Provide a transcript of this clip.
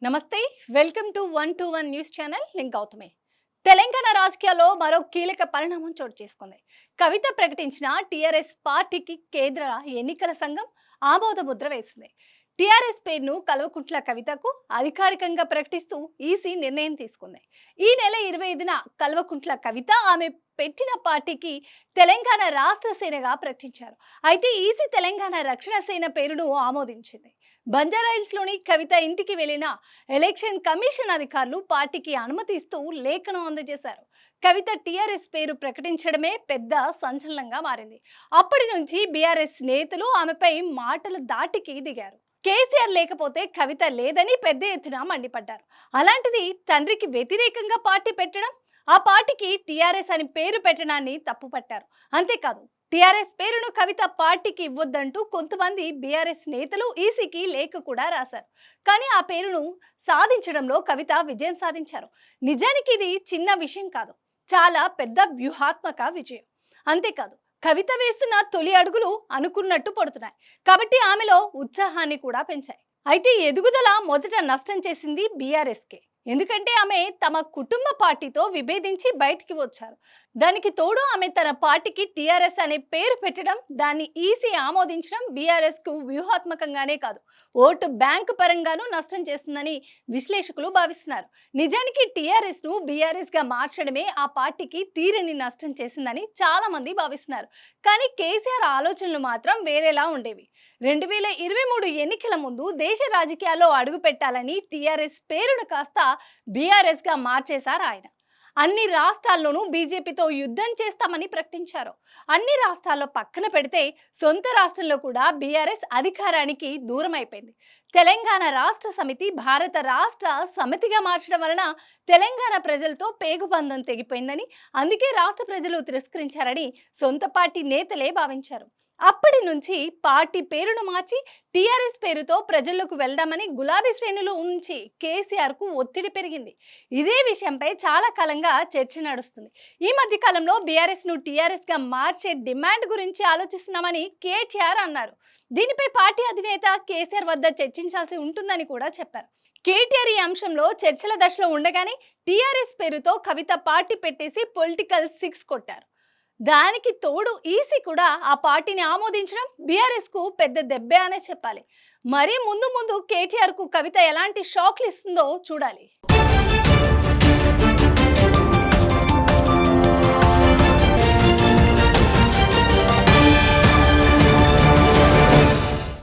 నమస్తే. Welcome to 121 news channel. నేను గౌతమి. తెలంగాణ రాజకీయాల్లో మరో కీలక పరిణామం చోటు చేసుకుంది. కవిత ప్రకటించిన టీఆర్ఎస్ పార్టీకి కేంద్ర ఎన్నికల సంఘం ఆమోద ముద్ర వేసింది. టీఆర్ఎస్ పేరును కల్వకుంట్ల కవితకు అధికారికంగా ప్రకటిస్తూ ఈసీ నిర్ణయం తీసుకుంది. ఈ నెల 25న కల్వకుంట్ల కవిత ఆమె పెట్టిన పార్టీకి తెలంగాణ రాష్ట్ర సేనగా ప్రకటించారు. అయితే ఈసీ తెలంగాణ రక్షణ సేన పేరును ఆమోదించింది. బంజారాహిల్స్లోని కవిత ఇంటికి వెళ్లిన ఎలక్షన్ కమిషన్ అధికారులు పార్టీకి అనుమతిస్తూ లేఖను అందజేశారు. కవిత టీఆర్ఎస్ పేరు ప్రకటించడమే పెద్ద సంచలనంగా మారింది. అప్పటి నుంచి బీఆర్ఎస్ నేతలు ఆమెపై మాటల దాటికి దిగారు. కేసీఆర్ లేకపోతే కవిత లేదని పెద్ద ఎత్తున మండిపడ్డారు. అలాంటిది తండ్రికి వ్యతిరేకంగా పార్టీ పెట్టడం, ఆ పార్టీకి టీఆర్ఎస్ అని పేరు పెట్టడాన్ని తప్పుపట్టారు. అంతేకాదు, టీఆర్ఎస్ పేరును కవిత పార్టీకి ఇవ్వొద్దంటూ కొంతమంది బీఆర్ఎస్ నేతలు ఈసీకి లేఖ కూడా రాశారు. కానీ ఆ పేరును సాధించడంలో కవిత విజయం సాధించారు. నిజానికి ఇది చిన్న విషయం కాదు, చాలా పెద్ద వ్యూహాత్మక విజయం. అంతేకాదు, కవిత వేస్తున్న తొలి అడుగులు అనుకున్నట్టు పడుతున్నాయి కాబట్టి ఆమెలో ఉత్సాహాన్ని కూడా పెంచాయి. అయితే ఎదుగుదల మొదట నష్టం చేసింది బీఆర్ఎస్కే. ఎందుకంటే ఆమె తమ కుటుంబ పార్టీతో విభేదించి బయటికి వచ్చారు. దానికి తోడు ఆమె తన పార్టీకి టీఆర్ఎస్ అనే పేరు పెట్టడం, దాన్ని ఈసీ ఆమోదించడం బీఆర్ఎస్ కు వ్యూహాత్మకంగానే కాదు, ఓటు బ్యాంకు పరంగానూ నష్టం చేస్తుందని విశ్లేషకులు భావిస్తున్నారు. నిజానికి టీఆర్ఎస్ ను బీఆర్ఎస్ గా మార్చడమే ఆ పార్టీకి తీరని నష్టం చేసిందని చాలా మంది భావిస్తున్నారు. కానీ కేసీఆర్ ఆలోచనలు మాత్రం వేరేలా ఉండేవి. 2023 ఎన్నికల ముందు దేశ రాజకీయాల్లో అడుగు పెట్టాలని టీఆర్ఎస్ పేరును కాస్త బీఆర్ఎస్ గా మార్చేశారు ఆయన. అన్ని రాష్ట్రాల్లోనూ బీజేపీతో యుద్ధం చేస్తామని ప్రకటించారు. అన్ని రాష్ట్రాల్లో పక్కన పెడితే సొంత రాష్ట్రంలో కూడా బీఆర్ఎస్ అధికారానికి దూరం అయిపోయింది. తెలంగాణ రాష్ట్ర సమితి భారత రాష్ట్ర సమితిగా మార్చడం వలన తెలంగాణ ప్రజలతో పేగుబంధం తెగిపోయిందని, అందుకే రాష్ట్ర ప్రజలు తిరస్కరించారని సొంత పార్టీ నేతలే భావించారు. అప్పటి నుంచి పార్టీ పేరును మార్చి టీఆర్ఎస్ పేరుతో ప్రజల్లోకి వెళ్దామని గులాబీ శ్రేణులు ఉంచి కేసీఆర్ కు ఒత్తిడి పెరిగింది. ఇదే విషయంపై చాలా కాలంగా చర్చ నడుస్తుంది. ఈ మధ్య కాలంలో బీఆర్ఎస్ ను టీఆర్ఎస్ గా మార్చే డిమాండ్ గురించి ఆలోచిస్తున్నామని కేటీఆర్ అన్నారు. దీనిపై పార్టీ అధినేత కేసీఆర్ వద్ద చర్చించాల్సి ఉంటుందని కూడా చెప్పారు. కేటీఆర్ ఈ అంశంలో చర్చల దశలో ఉండగానే టీఆర్ఎస్ పేరుతో కవిత పార్టీ పెట్టేసి పొలిటికల్ సిక్స్ కొట్టారు. దానికి తోడు ఈసీ కూడా ఆ పార్టీని ఆమోదించడం బీఆర్ఎస్ కు పెద్ద దెబ్బే అనే చెప్పాలి. మరి ముందు ముందు కేటీఆర్ కు కవిత ఎలాంటి షాక్లు ఇస్తుందో చూడాలి.